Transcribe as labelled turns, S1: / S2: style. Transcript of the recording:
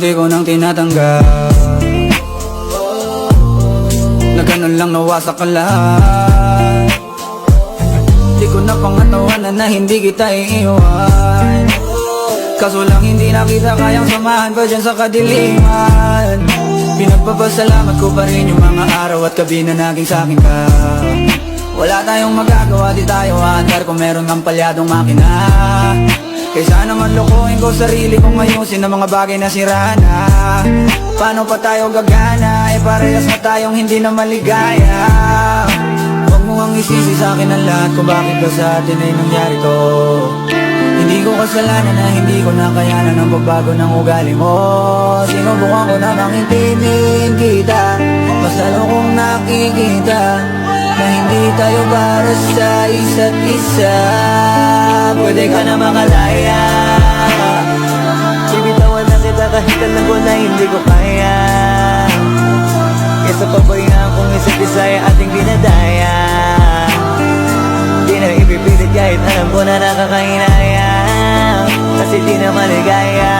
S1: unti-unti ko nang tinatanggap, na ganun lang nawasak ka lahat. Di ko na pangatawanan na hindi kita iiwan, kaso lang hindi na kita kayang samahan pa dyan sa kadiliman. Pinagpapasalamat ko pa rin yung mga araw at gabi na naging sa'kin ka. Wala tayong magagawa, di tayo aandar kung meron kang palyadong makina. Kaysa naman lokohin ko sarili kong ayusin ang mga bagay na sira na. Paano pa tayo gagana, parehas na tayong hindi na maligaya. Huwag mo ang isisi sa'kin ang lahat kung bakit ba sa atin ay nangyari to. Hindi ko kasalanan na hindi ko nakayanan ang pagbago ng ugali mo. Sinubukan ko namang intindihin kita, mas lalo kong nakikita na hindi tayo para sa isa't isa. Pwede ka na makalaya, bibitawan na kita kahit alam ko na hindi ko kaya. Kesa pabayaan kung isa't isa ay ating dinadaya. Di na ipipilit kahit alam ko na nakakahinaya, kasi di na maligaya.